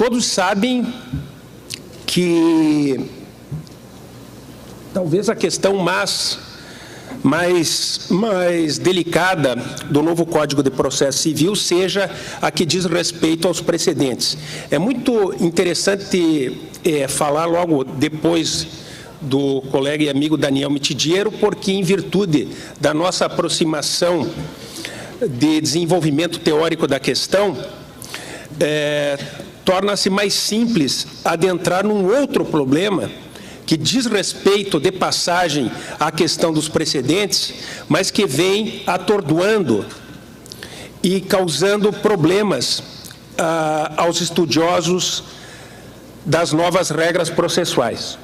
Todos sabem que talvez a questão mais delicada do novo Código de Processo Civil seja a que diz respeito aos precedentes. É muito interessante falar logo depois do colega e amigo Daniel Mitidiero, porque em virtude da nossa aproximação de desenvolvimento teórico da questão, torna-se mais simples adentrar num outro problema que diz respeito de passagem à questão dos precedentes, mas que vem atordoando e causando problemas aos estudiosos das novas regras processuais.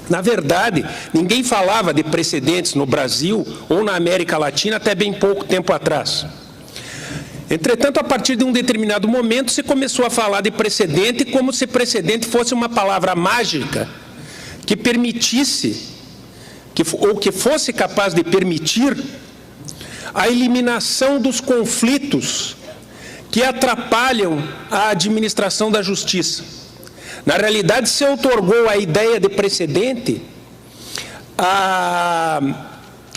Na verdade, ninguém falava de precedentes no Brasil ou na América Latina até bem pouco tempo atrás. Entretanto, a partir de um determinado momento, se começou a falar de precedente como se precedente fosse uma palavra mágica que permitisse, ou que fosse capaz de permitir, a eliminação dos conflitos que atrapalham a administração da justiça. Na realidade, se outorgou a ideia de precedente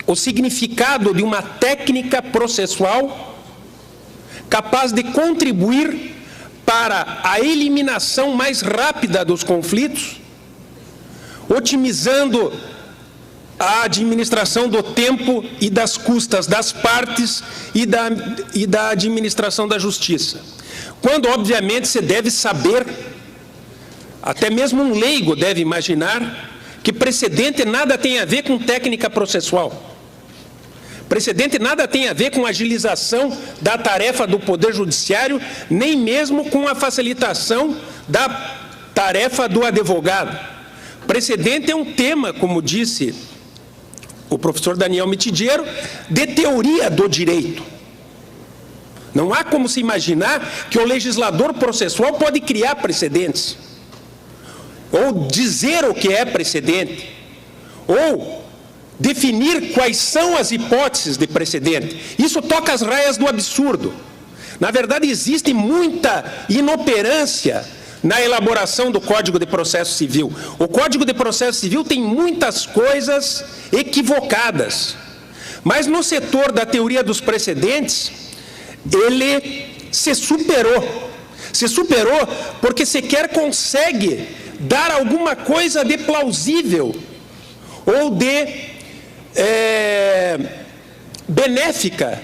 o significado de uma técnica processual capaz de contribuir para a eliminação mais rápida dos conflitos, otimizando a administração do tempo e das custas das partes e da administração da justiça. Quando, obviamente, se deve saber, até mesmo um leigo deve imaginar, que precedente nada tem a ver com técnica processual. Precedente nada tem a ver com agilização da tarefa do Poder Judiciário, nem mesmo com a facilitação da tarefa do advogado. Precedente é um tema, como disse o professor Daniel Mitidiero, de teoria do direito. Não há como se imaginar que o legislador processual pode criar precedentes, ou dizer o que é precedente, ou definir quais são as hipóteses de precedente. Isso toca as raias do absurdo. Na verdade, existe muita inoperância na elaboração do Código de Processo Civil. O Código de Processo Civil tem muitas coisas equivocadas, mas no setor da teoria dos precedentes, ele se superou. Se superou porque sequer consegue dar alguma coisa de plausível ou de benéfica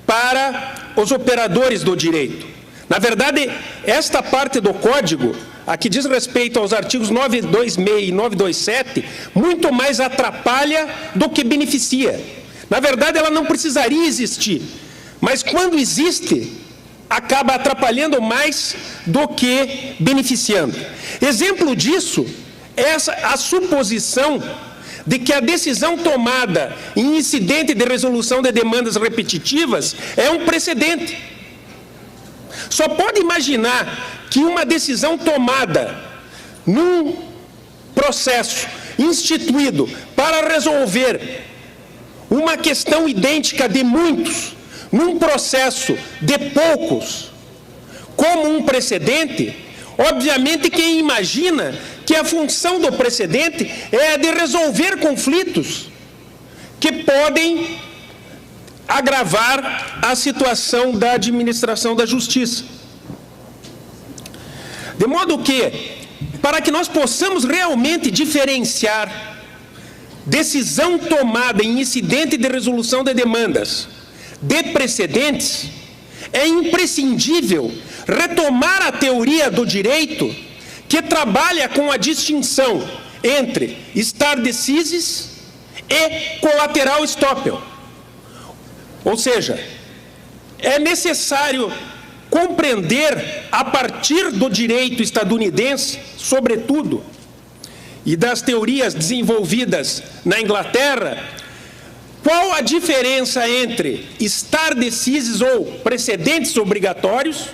para os operadores do direito. Na verdade, esta parte do Código, a que diz respeito aos artigos 926 e 927, muito mais atrapalha do que beneficia. Na verdade, ela não precisaria existir, mas quando existe, acaba atrapalhando mais do que beneficiando. Exemplo disso é a suposição de que a decisão tomada em incidente de resolução de demandas repetitivas é um precedente. Só pode imaginar que uma decisão tomada num processo instituído para resolver uma questão idêntica de muitos, num processo de poucos, como um precedente, obviamente quem imagina que a função do precedente é de resolver conflitos que podem agravar a situação da administração da justiça. De modo que, para que nós possamos realmente diferenciar decisão tomada em incidente de resolução de demandas de precedentes, é imprescindível retomar a teoria do direito que trabalha com a distinção entre stare decisis e collateral estoppel. Ou seja, é necessário compreender, a partir do direito estadunidense, sobretudo, e das teorias desenvolvidas na Inglaterra, qual a diferença entre stare decisis ou precedentes obrigatórios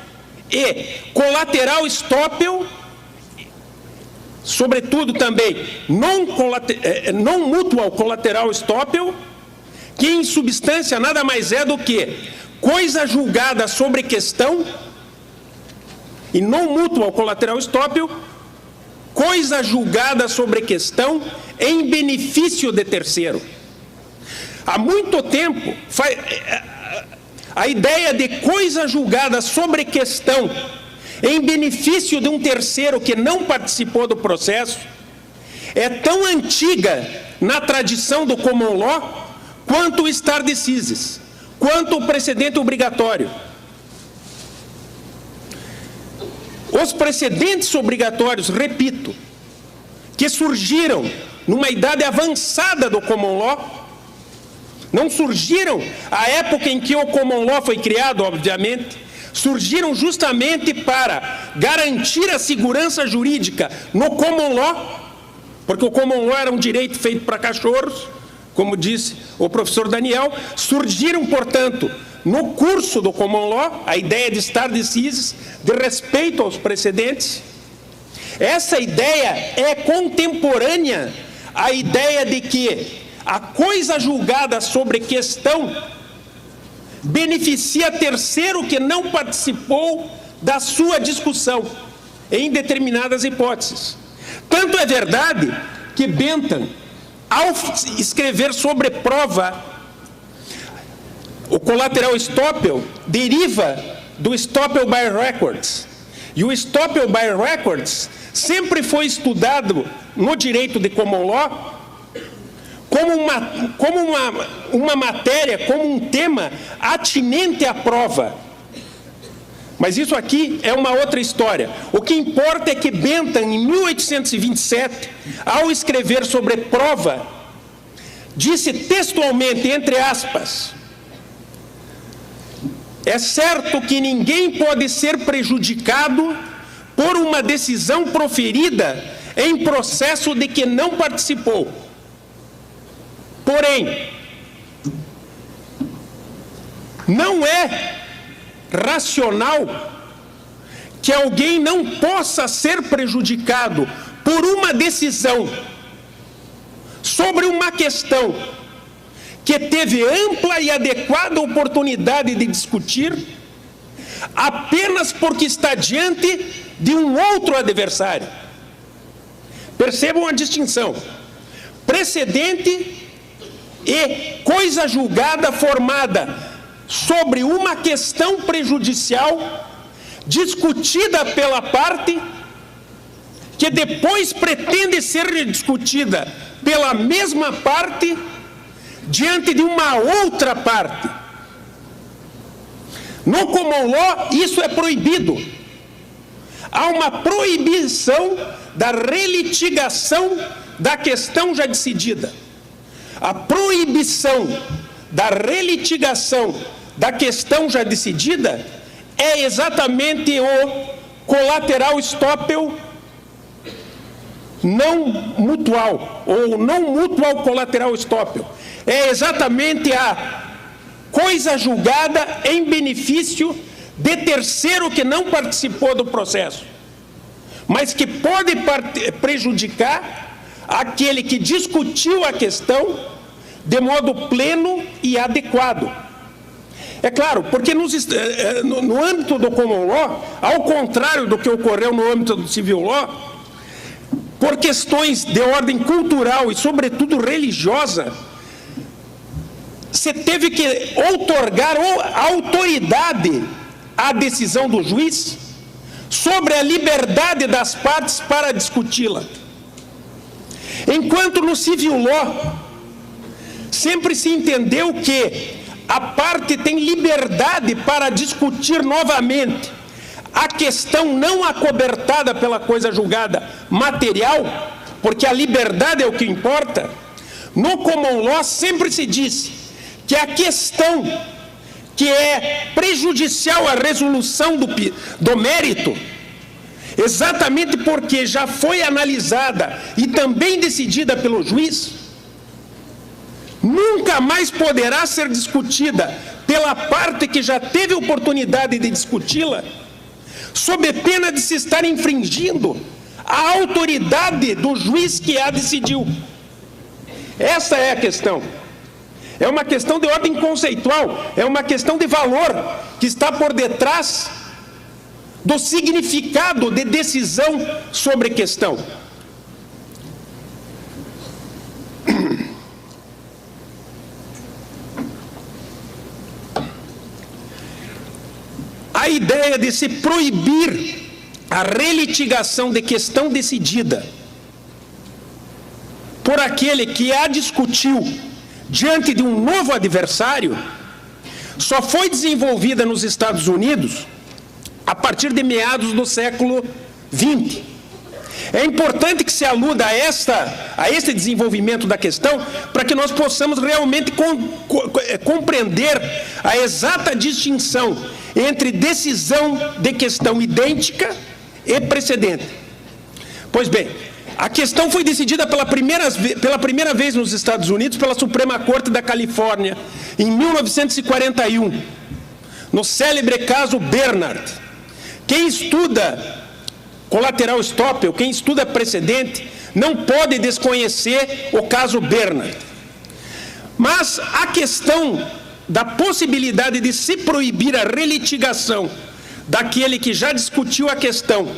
e collateral estoppel, sobretudo também non mutual collateral estoppel, que em substância nada mais é do que coisa julgada sobre questão, e non mutual collateral estoppel, coisa julgada sobre questão em benefício de terceiro. Há muito tempo, a ideia de coisa julgada sobre questão em benefício de um terceiro que não participou do processo é tão antiga na tradição do common law quanto o stare decisis, quanto o precedente obrigatório. Os precedentes obrigatórios, repito, que surgiram numa idade avançada do common law, não surgiram à época em que o common law foi criado, obviamente, surgiram justamente para garantir a segurança jurídica no common law, porque o common law era um direito feito para cachorros, como disse o professor Daniel. Surgiram, portanto, no curso do common law, a ideia de stare decisis, de respeito aos precedentes. Essa ideia é contemporânea à ideia de que a coisa julgada sobre questão beneficia terceiro que não participou da sua discussão em determinadas hipóteses. Tanto é verdade que Bentham, ao escrever sobre prova, o collateral estoppel deriva do estoppel by records. E o estoppel by records sempre foi estudado no direito de common law como uma matéria, como um tema atinente à prova. Mas isso aqui é uma outra história. O que importa é que Bentham, em 1827, ao escrever sobre prova, disse textualmente, entre aspas, é certo que ninguém pode ser prejudicado por uma decisão proferida em processo de que não participou. Porém, não é racional que alguém não possa ser prejudicado por uma decisão sobre uma questão que teve ampla e adequada oportunidade de discutir, apenas porque está diante de um outro adversário. Percebam a distinção. Precedente e coisa julgada formada sobre uma questão prejudicial discutida pela parte que depois pretende ser discutida pela mesma parte diante de uma outra parte. No common law, isso é proibido. Há uma proibição da relitigação da questão já decidida. A proibição da relitigação da questão já decidida é exatamente o collateral estoppel não mutual, ou não mutual collateral estoppel. É exatamente a coisa julgada em benefício de terceiro que não participou do processo, mas que pode prejudicar aquele que discutiu a questão de modo pleno e adequado. É claro, porque no âmbito do common law, ao contrário do que ocorreu no âmbito do civil law, por questões de ordem cultural e, sobretudo, religiosa, você teve que outorgar autoridade à decisão do juiz sobre a liberdade das partes para discuti-la. Enquanto no civil law sempre se entendeu que a parte tem liberdade para discutir novamente a questão não acobertada pela coisa julgada material, porque a liberdade é o que importa. No common law sempre se disse que a questão que é prejudicial à resolução do mérito, exatamente porque já foi analisada e também decidida pelo juiz, nunca mais poderá ser discutida pela parte que já teve oportunidade de discuti-la, sob pena de se estar infringindo a autoridade do juiz que a decidiu. Essa é a questão. É uma questão de ordem conceitual, é uma questão de valor que está por detrás do significado de decisão sobre questão. A ideia de se proibir a relitigação de questão decidida por aquele que a discutiu diante de um novo adversário só foi desenvolvida nos Estados Unidos a partir de meados do século XX. É importante que se aluda a este desenvolvimento da questão para que nós possamos realmente compreender a exata distinção entre decisão de questão idêntica e precedente. Pois bem, a questão foi decidida pela primeira vez nos Estados Unidos pela Suprema Corte da Califórnia, em 1941, no célebre caso Bernard. Quem estuda collateral estoppel, quem estuda precedente, não pode desconhecer o caso Bernard. Mas a questão da possibilidade de se proibir a relitigação daquele que já discutiu a questão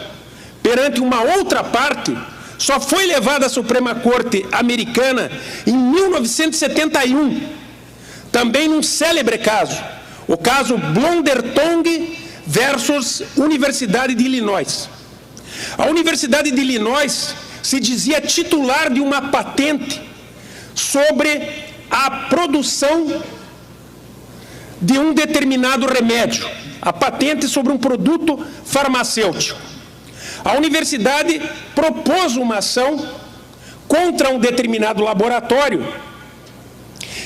perante uma outra parte só foi levada à Suprema Corte americana em 1971, também num célebre caso, o caso Blondertongue versus Universidade de Illinois. A Universidade de Illinois se dizia titular de uma patente sobre a produção de um determinado remédio, a patente sobre um produto farmacêutico. A universidade propôs uma ação contra um determinado laboratório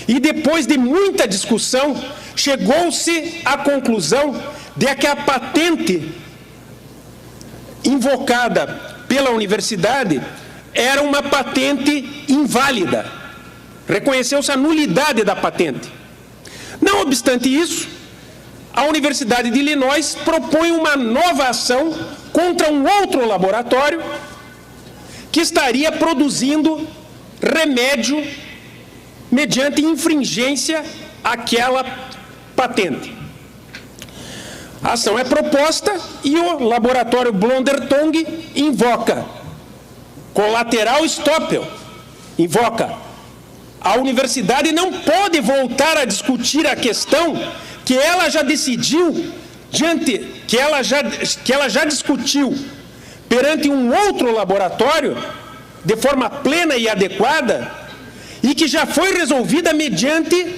e, depois de muita discussão, chegou-se à conclusão de que a patente invocada pela universidade era uma patente inválida. Reconheceu-se a nulidade da patente. Não obstante isso, a Universidade de Illinois propõe uma nova ação contra um outro laboratório que estaria produzindo remédio mediante infringência àquela patente. A ação é proposta e o laboratório Blondertongue invoca collateral estoppel, invoca. A universidade não pode voltar a discutir a questão que ela já decidiu, que ela já discutiu perante um outro laboratório de forma plena e adequada e que já foi resolvida mediante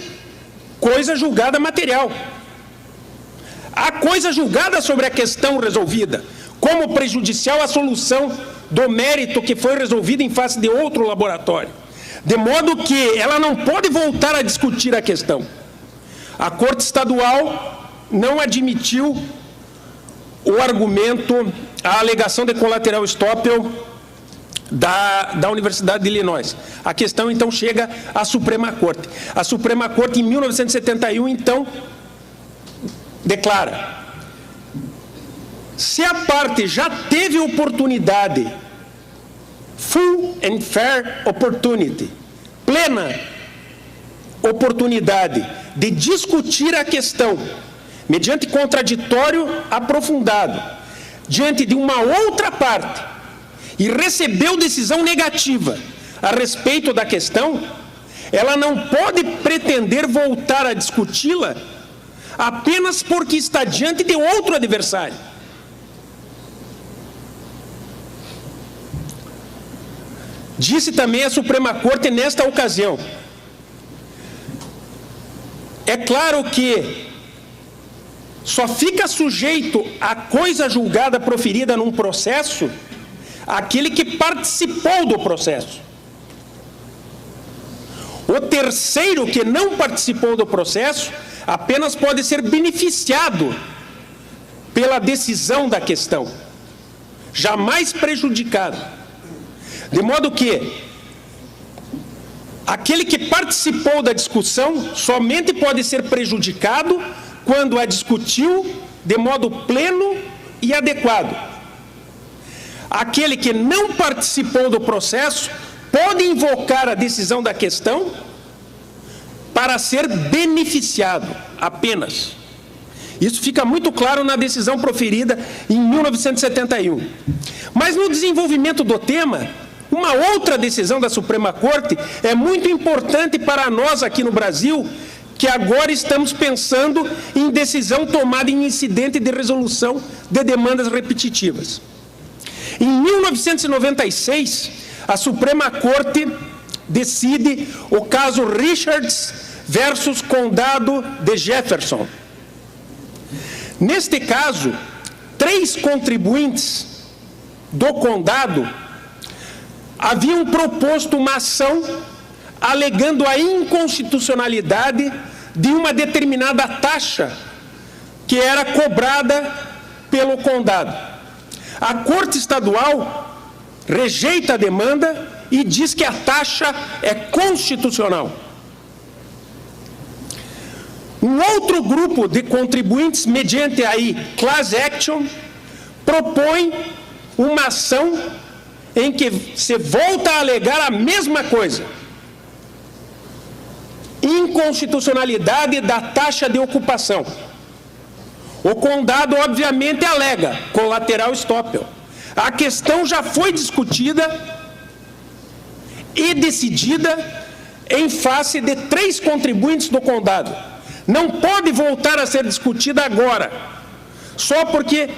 coisa julgada material. A coisa julgada sobre a questão resolvida, como prejudicial à solução do mérito que foi resolvido em face de outro laboratório. De modo que ela não pode voltar a discutir a questão. A Corte Estadual não admitiu o argumento, a alegação de collateral estoppel da Universidade de Illinois. A questão, então, chega à Suprema Corte. A Suprema Corte, em 1971, então, declara: se a parte já teve oportunidade, full and fair opportunity, plena oportunidade de discutir a questão mediante contraditório aprofundado diante de uma outra parte e recebeu decisão negativa a respeito da questão, ela não pode pretender voltar a discuti-la apenas porque está diante de outro adversário. Disse também a Suprema Corte nesta ocasião: é claro que só fica sujeito à coisa julgada proferida num processo aquele que participou do processo. O terceiro que não participou do processo apenas pode ser beneficiado pela decisão da questão, jamais prejudicado. De modo que aquele que participou da discussão somente pode ser prejudicado quando a discutiu de modo pleno e adequado. Aquele que não participou do processo pode invocar a decisão da questão para ser beneficiado apenas. Isso fica muito claro na decisão proferida em 1971. Mas no desenvolvimento do tema, uma outra decisão da Suprema Corte é muito importante para nós aqui no Brasil, que agora estamos pensando em decisão tomada em incidente de resolução de demandas repetitivas. Em 1996, a Suprema Corte decide o caso Richards versus Condado de Jefferson. Neste caso, 3 contribuintes do condado haviam proposto uma ação alegando a inconstitucionalidade de uma determinada taxa que era cobrada pelo condado. A Corte Estadual rejeita a demanda e diz que a taxa é constitucional. Um outro grupo de contribuintes, mediante aí class action, propõe uma ação em que se volta a alegar a mesma coisa: inconstitucionalidade da taxa de ocupação. O condado, obviamente, alega collateral estoppel. A questão já foi discutida e decidida em face de 3 contribuintes do condado. Não pode voltar a ser discutida agora, só porque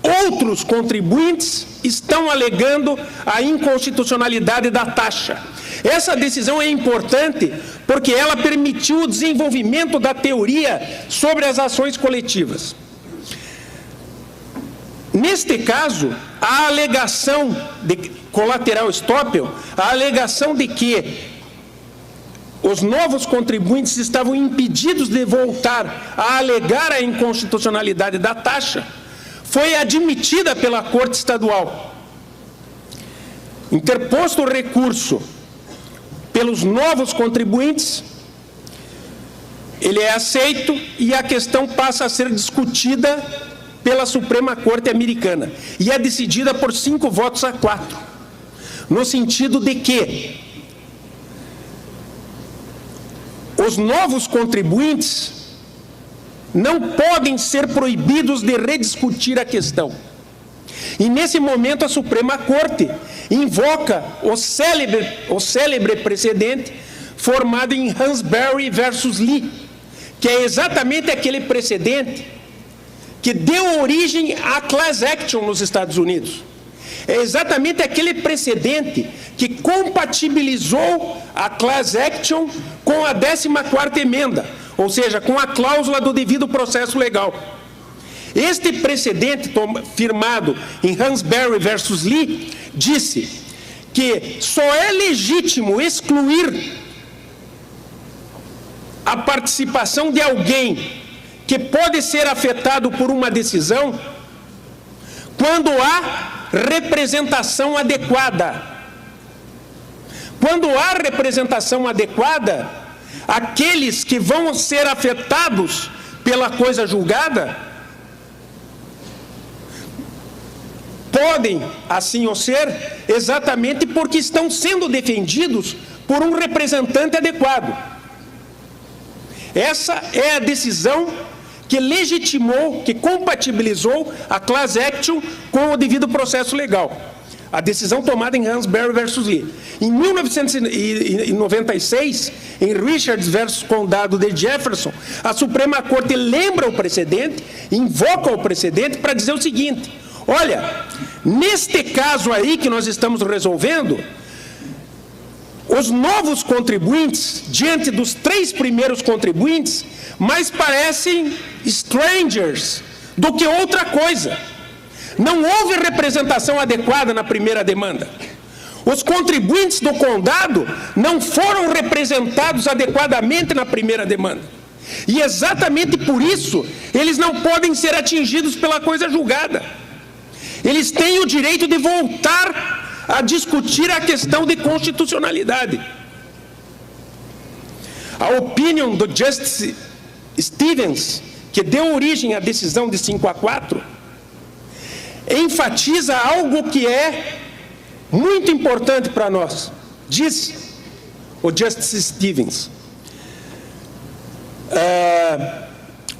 outros contribuintes estão alegando a inconstitucionalidade da taxa. Essa decisão é importante porque ela permitiu o desenvolvimento da teoria sobre as ações coletivas. Neste caso, a alegação de collateral estoppel, a alegação de que os novos contribuintes estavam impedidos de voltar a alegar a inconstitucionalidade da taxa, foi admitida pela Corte Estadual. Interposto o recurso pelos novos contribuintes, ele é aceito e a questão passa a ser discutida pela Suprema Corte Americana e é decidida por 5 votos a 4, no sentido de que os novos contribuintes não podem ser proibidos de rediscutir a questão. E nesse momento a Suprema Corte invoca o célebre precedente formado em Hansberry versus Lee, que é exatamente aquele precedente que deu origem à class action nos Estados Unidos. É exatamente aquele precedente que compatibilizou a class action com a 14ª emenda, ou seja, com a cláusula do devido processo legal. Este precedente firmado em Hansberry versus Lee disse que só é legítimo excluir a participação de alguém que pode ser afetado por uma decisão quando há representação adequada. Quando há representação adequada, aqueles que vão ser afetados pela coisa julgada podem assim o ser exatamente porque estão sendo defendidos por um representante adequado. Essa é a decisão que legitimou, que compatibilizou a class action com o devido processo legal. A decisão tomada em Hansberry versus Lee. Em 1996, em Richards versus Condado de Jefferson, a Suprema Corte lembra o precedente, invoca o precedente para dizer o seguinte: olha, neste caso aí que nós estamos resolvendo, os novos contribuintes, diante dos 3 primeiros contribuintes, mais parecem strangers do que outra coisa. Não houve representação adequada na primeira demanda. Os contribuintes do condado não foram representados adequadamente na primeira demanda. E exatamente por isso, eles não podem ser atingidos pela coisa julgada. Eles têm o direito de voltar a discutir a questão de constitucionalidade. A opinião do Justice Stevens, que deu origem à decisão de 5-4, enfatiza algo que é muito importante para nós. Diz o Justice Stevens: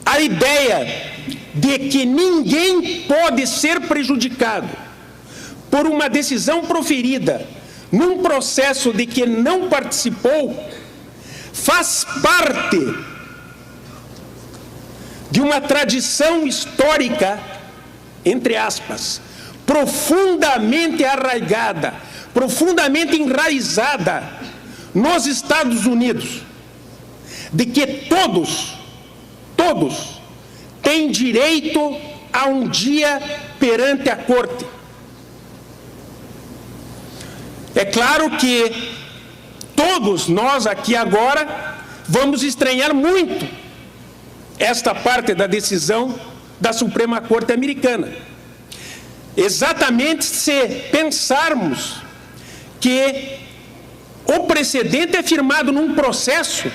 a ideia de que ninguém pode ser prejudicado por uma decisão proferida num processo de que não participou, faz parte de uma tradição histórica, entre aspas, profundamente arraigada, profundamente enraizada nos Estados Unidos, de que todos têm direito a um dia perante a corte. É claro que todos nós aqui agora vamos estranhar muito esta parte da decisão da Suprema Corte Americana. Exatamente se pensarmos que o precedente é firmado num processo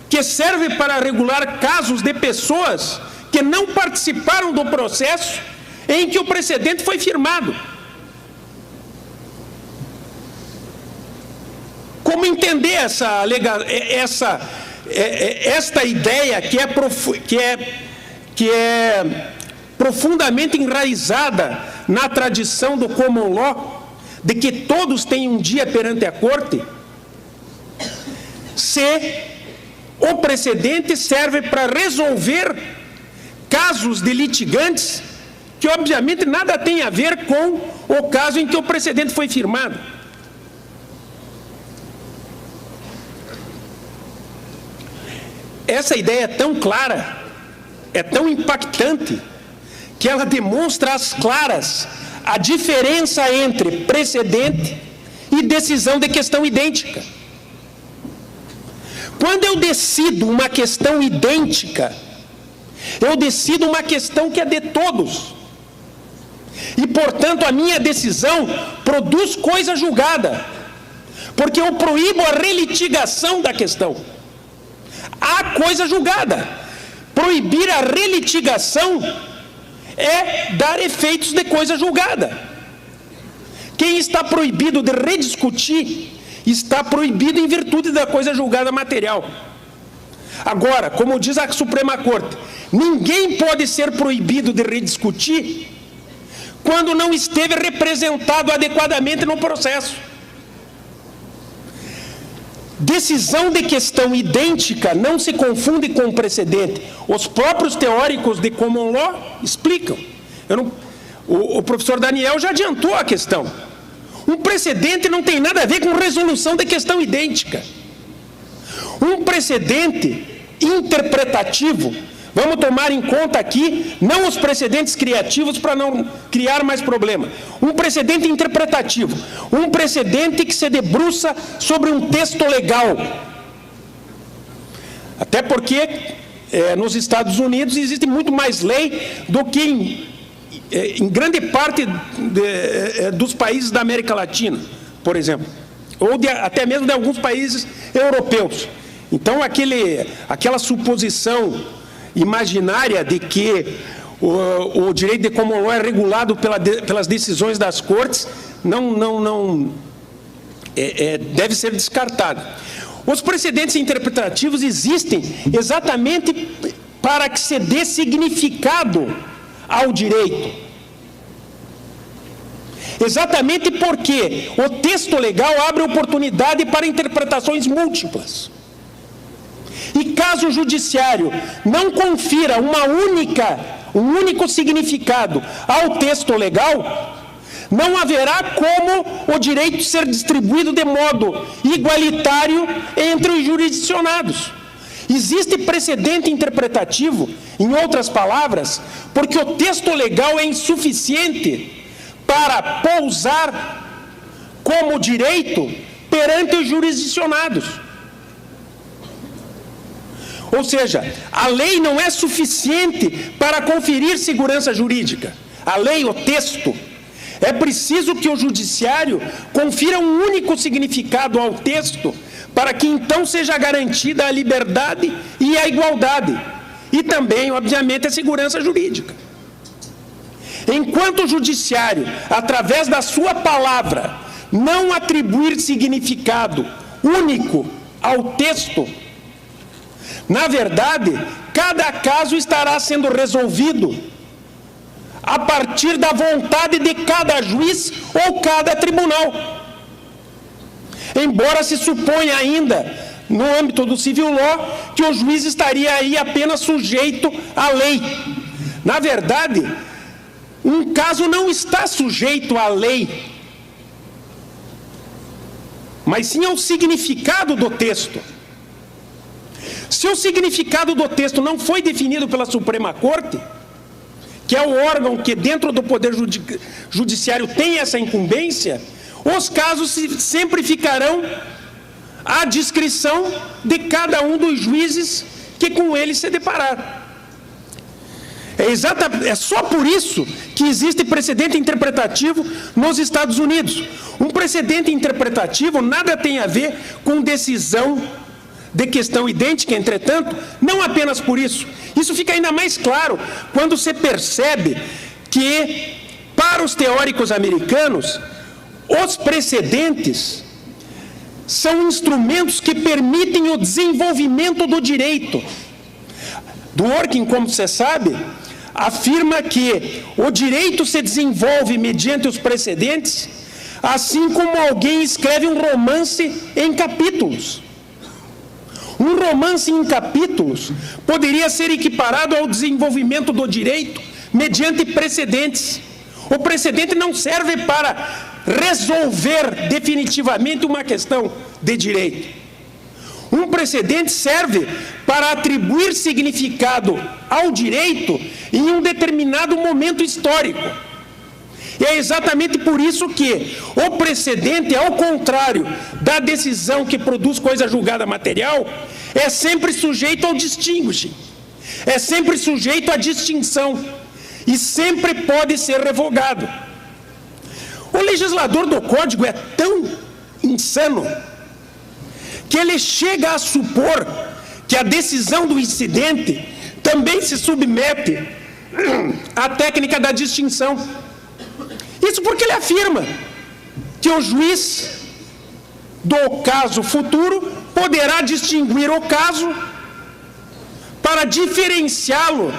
que serve para regular casos de pessoas que não participaram do processo em que o precedente foi firmado. Como entender esta ideia que é profundamente enraizada na tradição do common law, de que todos têm um dia perante a corte, se o precedente serve para resolver casos de litigantes que obviamente nada tem a ver com o caso em que o precedente foi firmado. Essa ideia é tão clara, é tão impactante, que ela demonstra às claras a diferença entre precedente e decisão de questão idêntica. Quando eu decido uma questão idêntica, eu decido uma questão que é de todos. E, portanto, a minha decisão produz coisa julgada, porque eu proíbo a relitigação da questão. Há coisa julgada. Proibir a relitigação é dar efeitos de coisa julgada. Quem está proibido de rediscutir está proibido em virtude da coisa julgada material. Agora, como diz a Suprema Corte, ninguém pode ser proibido de rediscutir quando não esteve representado adequadamente no processo. Decisão de questão idêntica não se confunde com precedente. Os próprios teóricos de common law explicam. O professor Daniel já adiantou a questão. Um precedente não tem nada a ver com resolução de questão idêntica. Um precedente interpretativo, vamos tomar em conta aqui, não os precedentes criativos para não criar mais problema. Um precedente interpretativo, um precedente que se debruça sobre um texto legal. Até porque nos Estados Unidos existe muito mais lei do que em grande parte dos países da América Latina, por exemplo, ou até mesmo de alguns países europeus. Então, aquela suposição imaginária de que o direito de common law é regulado pelas decisões das cortes deve ser descartado. Os precedentes interpretativos existem exatamente para que se dê significado ao direito. Exatamente porque o texto legal abre oportunidade para interpretações múltiplas. E caso o judiciário não confira um único significado ao texto legal, não haverá como o direito ser distribuído de modo igualitário entre os jurisdicionados. Existe precedente interpretativo, em outras palavras, porque o texto legal é insuficiente para pousar como direito perante os jurisdicionados. Ou seja, a lei não é suficiente para conferir segurança jurídica. A lei, o texto, é preciso que o judiciário confira um único significado ao texto para que então seja garantida a liberdade e a igualdade. E também, obviamente, a segurança jurídica. Enquanto o judiciário, através da sua palavra, não atribuir significado único ao texto, Na verdade, cada caso estará sendo resolvido a partir da vontade de cada juiz ou cada tribunal. Embora se suponha ainda, no âmbito do civil law, que o juiz estaria aí apenas sujeito à lei. Na verdade, um caso não está sujeito à lei, mas sim ao significado do texto. Se o significado do texto não foi definido pela Suprema Corte, que é o órgão que dentro do Poder Judiciário tem essa incumbência, os casos sempre ficarão à discrição de cada um dos juízes que com ele se deparar. É só por isso que existe precedente interpretativo nos Estados Unidos. Um precedente interpretativo nada tem a ver com decisão de questão idêntica, entretanto, não apenas por isso. Isso fica ainda mais claro quando se percebe que, para os teóricos americanos, os precedentes são instrumentos que permitem o desenvolvimento do direito. Dworkin, como você sabe, afirma que o direito se desenvolve mediante os precedentes, assim como alguém escreve um romance em capítulos. Um romance em capítulos poderia ser equiparado ao desenvolvimento do direito mediante precedentes. O precedente não serve para resolver definitivamente uma questão de direito. Um precedente serve para atribuir significado ao direito em um determinado momento histórico. E é exatamente por isso que o precedente, ao contrário da decisão que produz coisa julgada material, é sempre sujeito ao distinguishing, é sempre sujeito à distinção e sempre pode ser revogado. O legislador do Código é tão insano que ele chega a supor que a decisão do incidente também se submete à técnica da distinção. Isso porque ele afirma que o juiz do caso futuro poderá distinguir o caso para diferenciá-lo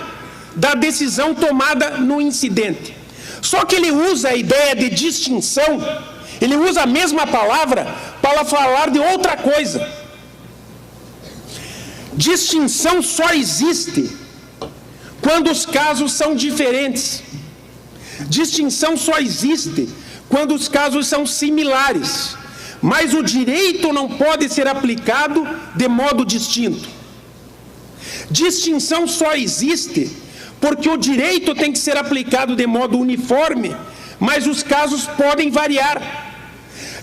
da decisão tomada no incidente. Só que ele usa a ideia de distinção, ele usa a mesma palavra para falar de outra coisa. Distinção só existe quando os casos são diferentes. Distinção só existe quando os casos são similares, mas o direito não pode ser aplicado de modo distinto. Distinção só existe porque o direito tem que ser aplicado de modo uniforme, mas os casos podem variar.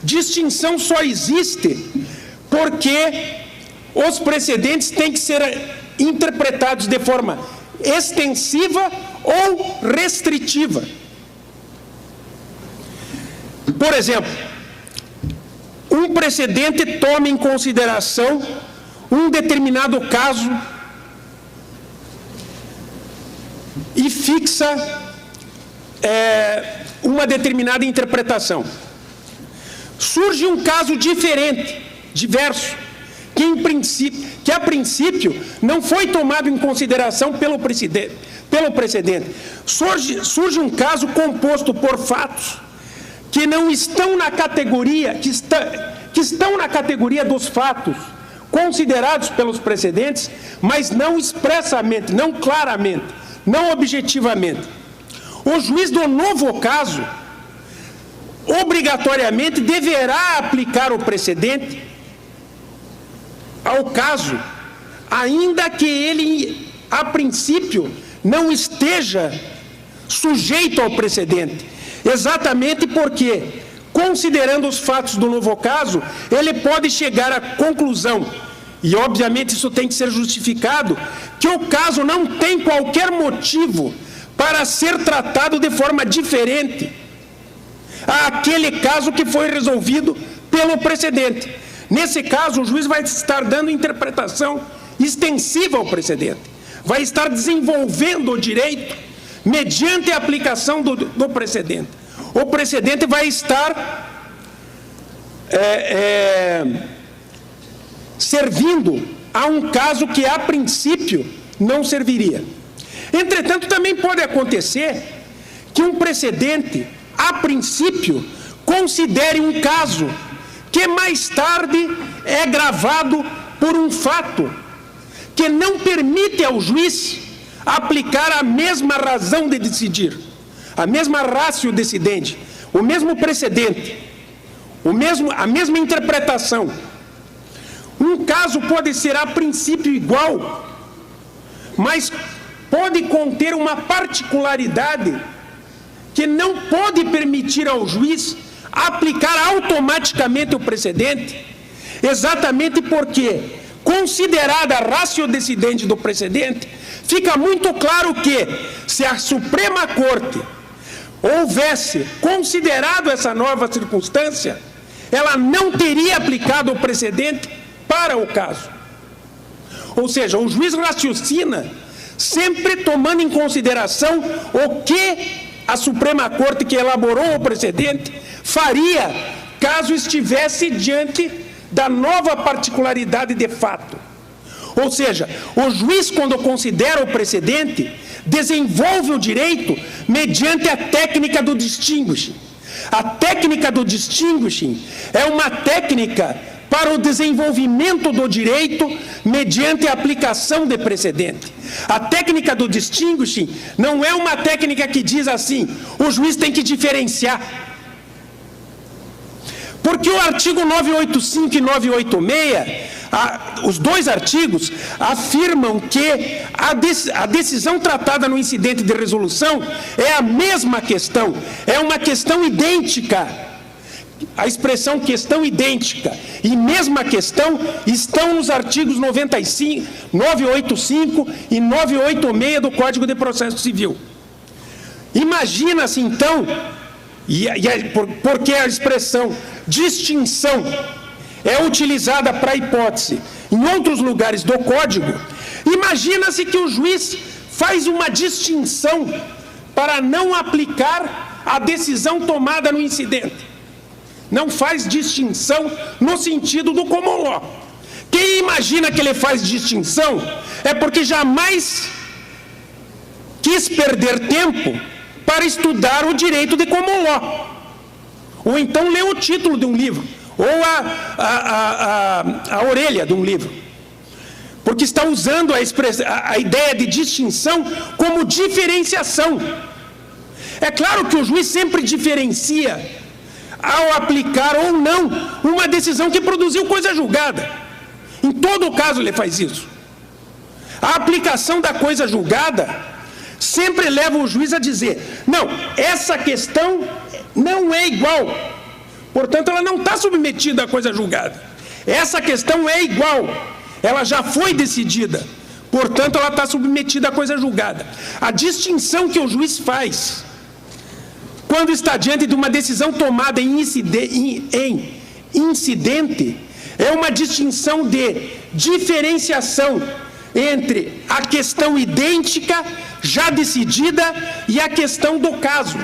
Distinção só existe porque os precedentes têm que ser interpretados de forma extensiva ou restritiva. Por exemplo, um precedente toma em consideração um determinado caso e fixa uma determinada interpretação. Surge um caso diferente, diverso, que a princípio não foi tomado em consideração pelo precedente. Surge um caso composto por fatos que não estão na categoria, que estão na categoria dos fatos considerados pelos precedentes, mas não expressamente, não claramente, não objetivamente. O juiz do novo caso obrigatoriamente deverá aplicar o precedente ao caso, ainda que ele, a princípio, não esteja sujeito ao precedente. Exatamente porque, considerando os fatos do novo caso, ele pode chegar à conclusão, e obviamente isso tem que ser justificado, que o caso não tem qualquer motivo para ser tratado de forma diferente àquele caso que foi resolvido pelo precedente. Nesse caso, o juiz vai estar dando interpretação extensiva ao precedente, vai estar desenvolvendo o direito mediante a aplicação do precedente. O precedente vai estar servindo a um caso que, a princípio, não serviria. Entretanto, também pode acontecer que um precedente, a princípio, considere um caso que mais tarde é gravado por um fato que não permite ao juiz aplicar a mesma razão de decidir, a mesma ratio decidente, o mesmo precedente, a mesma interpretação. Um caso pode ser a princípio igual, mas pode conter uma particularidade que não pode permitir ao juiz aplicar automaticamente o precedente, exatamente porque, considerada a ratio decidente do precedente, fica muito claro que, se a Suprema Corte houvesse considerado essa nova circunstância, ela não teria aplicado o precedente para o caso. Ou seja, o juiz raciocina sempre tomando em consideração o que a Suprema Corte, que elaborou o precedente, faria caso estivesse diante da nova particularidade de fato. Ou seja, o juiz, quando considera o precedente, desenvolve o direito mediante a técnica do distinguishing. A técnica do distinguishing é uma técnica para o desenvolvimento do direito mediante a aplicação de precedente. A técnica do distinguishing não é uma técnica que diz assim, o juiz tem que diferenciar. Porque o artigo 985 e 986, os dois artigos, afirmam que a decisão tratada no incidente de resolução é a mesma questão, é uma questão idêntica. A expressão questão idêntica e mesma questão estão nos artigos 95, 985 e 986 do Código de Processo Civil. Imagina-se então, porque a expressão distinção é utilizada para a hipótese em outros lugares do Código, imagina-se que o juiz faz uma distinção para não aplicar a decisão tomada no incidente. Não faz distinção no sentido do common law. Quem imagina que ele faz distinção é porque jamais quis perder tempo para estudar o direito de common law. Ou então lê o título de um livro, ou a orelha de um livro. Porque está usando a ideia de distinção como diferenciação. É claro que o juiz sempre diferencia ao aplicar ou não uma decisão que produziu coisa julgada. Em todo caso ele faz isso. A aplicação da coisa julgada sempre leva o juiz a dizer, não, essa questão não é igual, portanto ela não está submetida à coisa julgada. Essa questão é igual, ela já foi decidida, portanto ela está submetida à coisa julgada. A distinção que o juiz faz quando está diante de uma decisão tomada em incidente, é uma distinção de diferenciação entre a questão idêntica, já decidida, e a questão do caso.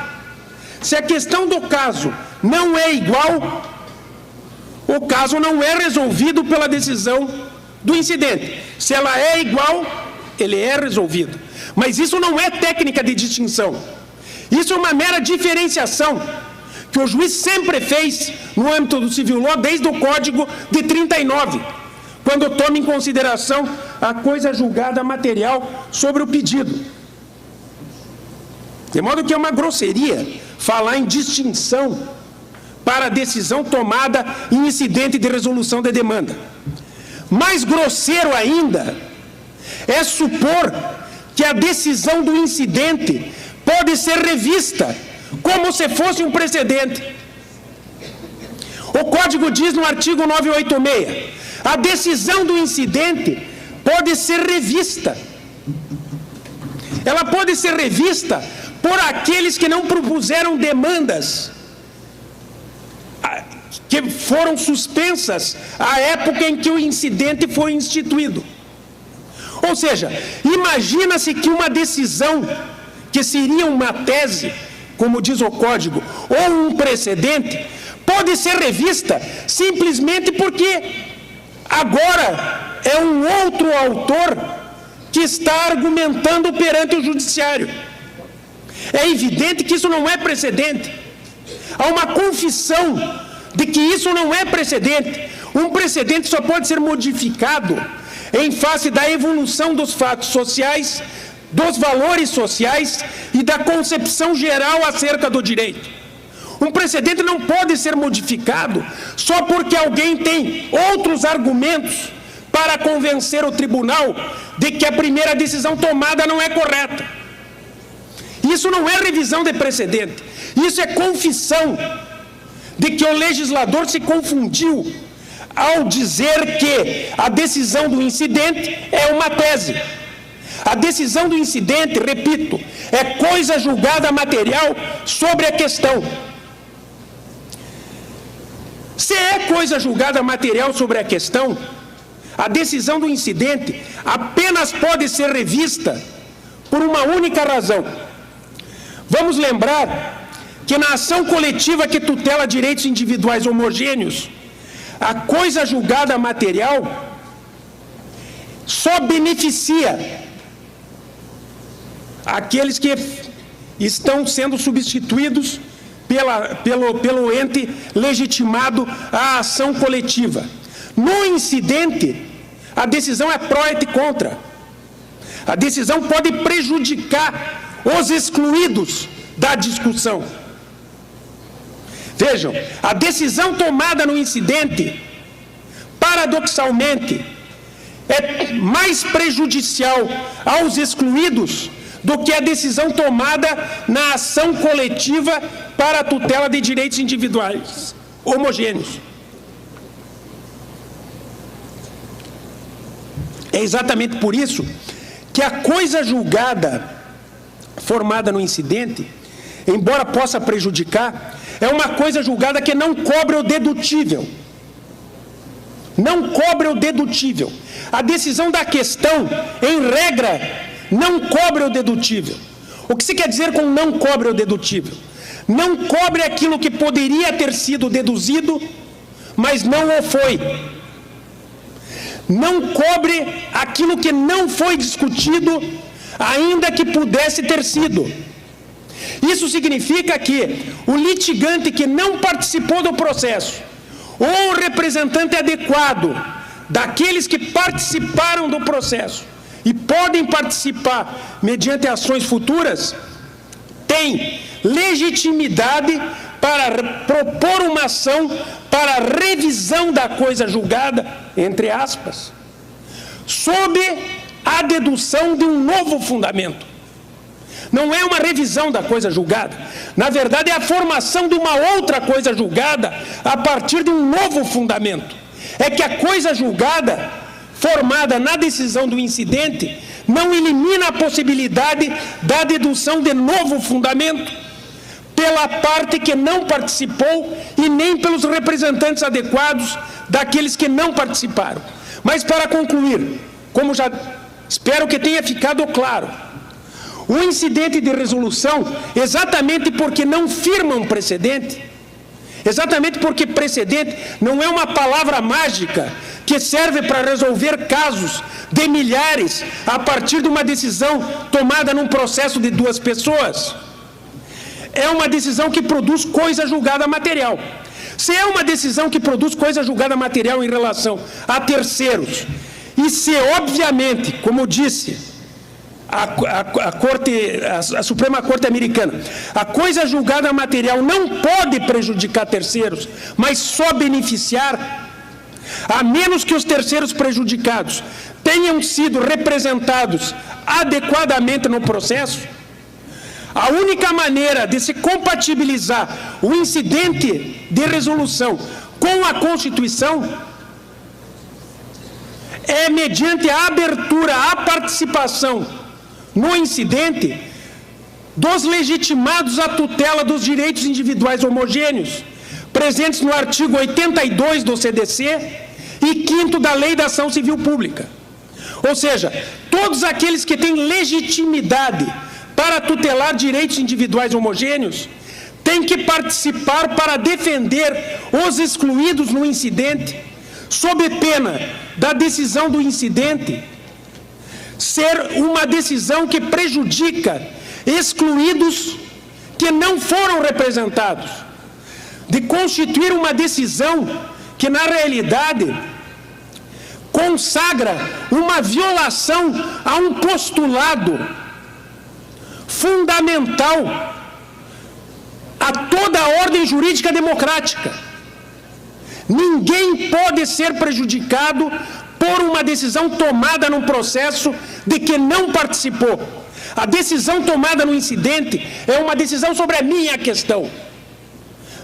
Se a questão do caso não é igual, o caso não é resolvido pela decisão do incidente. Se ela é igual, ele é resolvido. Mas isso não é técnica de distinção. Isso é uma mera diferenciação que o juiz sempre fez no âmbito do civil law desde o Código de 39, quando toma em consideração a coisa julgada material sobre o pedido. De modo que é uma grosseria falar em distinção para a decisão tomada em incidente de resolução de demanda. Mais grosseiro ainda é supor que a decisão do incidente pode ser revista, como se fosse um precedente. O Código diz no artigo 986, a decisão do incidente pode ser revista. Ela pode ser revista por aqueles que não propuseram demandas, que foram suspensas à época em que o incidente foi instituído. Ou seja, imagina-se que uma decisão que seria uma tese, como diz o Código, ou um precedente, pode ser revista simplesmente porque agora é um outro autor que está argumentando perante o judiciário. É evidente que isso não é precedente. Há uma confissão de que isso não é precedente. Um precedente só pode ser modificado em face da evolução dos fatos sociais, dos valores sociais e da concepção geral acerca do direito. Um precedente não pode ser modificado só porque alguém tem outros argumentos para convencer o tribunal de que a primeira decisão tomada não é correta. Isso não é revisão de precedente, isso é confissão de que o legislador se confundiu ao dizer que a decisão do incidente é uma tese. A decisão do incidente, repito, é coisa julgada material sobre a questão. Se é coisa julgada material sobre a questão, a decisão do incidente apenas pode ser revista por uma única razão. Vamos lembrar que na ação coletiva que tutela direitos individuais homogêneos, a coisa julgada material só beneficia aqueles que estão sendo substituídos pelo ente legitimado à ação coletiva. No incidente, a decisão é pró et contra. A decisão pode prejudicar os excluídos da discussão. Vejam, a decisão tomada no incidente, paradoxalmente, é mais prejudicial aos excluídos do que a decisão tomada na ação coletiva para a tutela de direitos individuais homogêneos. É exatamente por isso que a coisa julgada formada no incidente, embora possa prejudicar, é uma coisa julgada que não cobre o dedutível. Não cobre o dedutível. A decisão da questão, em regra, não cobre o dedutível. O que se quer dizer com não cobre o dedutível? Não cobre aquilo que poderia ter sido deduzido, mas não o foi. Não cobre aquilo que não foi discutido, ainda que pudesse ter sido. Isso significa que o litigante que não participou do processo, ou o representante adequado daqueles que participaram do processo e podem participar mediante ações futuras, tem legitimidade para propor uma ação para revisão da coisa julgada, entre aspas, sob a dedução de um novo fundamento. Não é uma revisão da coisa julgada. Na verdade, é a formação de uma outra coisa julgada a partir de um novo fundamento. É que a coisa julgada, formada na decisão do incidente, não elimina a possibilidade da dedução de novo fundamento pela parte que não participou e nem pelos representantes adequados daqueles que não participaram. Mas, para concluir, como já espero que tenha ficado claro, o incidente de resolução, exatamente porque não firma um precedente, exatamente porque precedente não é uma palavra mágica que serve para resolver casos de milhares a partir de uma decisão tomada num processo de duas pessoas. É uma decisão que produz coisa julgada material. Se é uma decisão que produz coisa julgada material em relação a terceiros, e se, obviamente, como eu disse, a Suprema Corte Americana, a coisa julgada material não pode prejudicar terceiros, mas só beneficiar, a menos que os terceiros prejudicados tenham sido representados adequadamente no processo. A única maneira de se compatibilizar o incidente de resolução com a Constituição é mediante a abertura à participação no incidente dos legitimados à tutela dos direitos individuais homogêneos, presentes no artigo 82 do CDC e 5º da Lei da Ação Civil Pública. Ou seja, todos aqueles que têm legitimidade para tutelar direitos individuais homogêneos têm que participar para defender os excluídos no incidente sob pena da decisão do incidente ser uma decisão que prejudica excluídos que não foram representados, de constituir uma decisão que, na realidade, consagra uma violação a um postulado fundamental a toda a ordem jurídica democrática. Ninguém pode ser prejudicado por uma decisão tomada num processo de que não participou. A decisão tomada no incidente é uma decisão sobre a minha questão.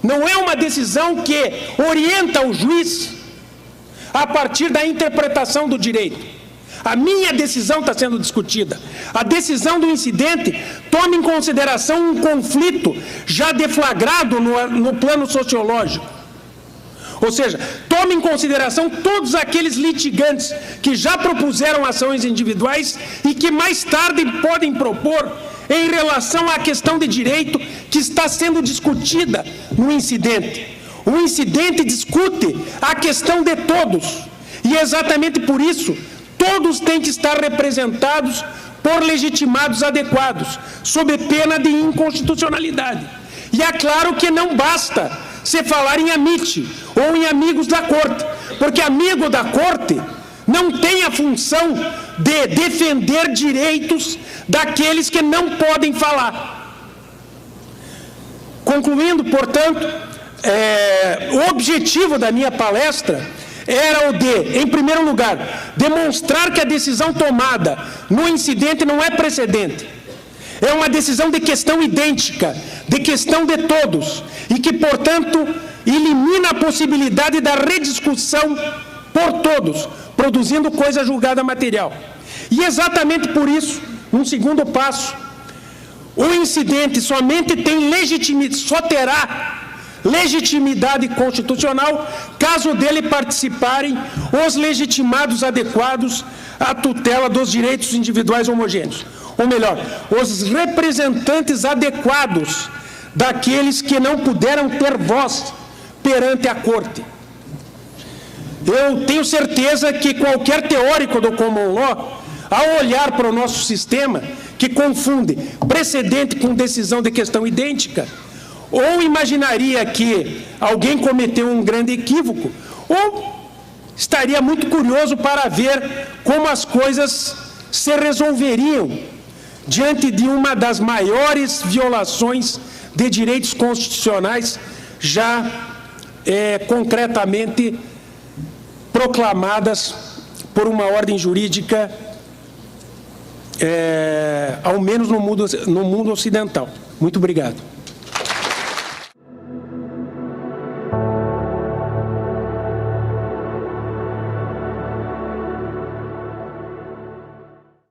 Não é uma decisão que orienta o juiz a partir da interpretação do direito. A minha decisão está sendo discutida. A decisão do incidente toma em consideração um conflito já deflagrado no plano sociológico. Ou seja, toma em consideração todos aqueles litigantes que já propuseram ações individuais e que mais tarde podem propor em relação à questão de direito que está sendo discutida no incidente. O incidente discute a questão de todos. E exatamente por isso, todos têm que estar representados por legitimados adequados, sob pena de inconstitucionalidade. E é claro que não basta se falar em amite ou em amigos da corte, porque amigo da corte não tem a função de defender direitos daqueles que não podem falar. Concluindo, portanto, o objetivo da minha palestra era o de, em primeiro lugar, demonstrar que a decisão tomada no incidente não é precedente. É uma decisão de questão idêntica, de questão de todos, e que, portanto, elimina a possibilidade da rediscussão por todos, produzindo coisa julgada material. E exatamente por isso, num segundo passo, o incidente somente tem só terá legitimidade constitucional caso dele participarem os legitimados adequados à tutela dos direitos individuais homogêneos. Ou melhor, os representantes adequados daqueles que não puderam ter voz perante a corte. Eu tenho certeza que qualquer teórico do common law, ao olhar para o nosso sistema, que confunde precedente com decisão de questão idêntica, ou imaginaria que alguém cometeu um grande equívoco, ou estaria muito curioso para ver como as coisas se resolveriam diante de uma das maiores violações de direitos constitucionais já concretamente proclamadas por uma ordem jurídica, ao menos no mundo ocidental. Muito obrigado.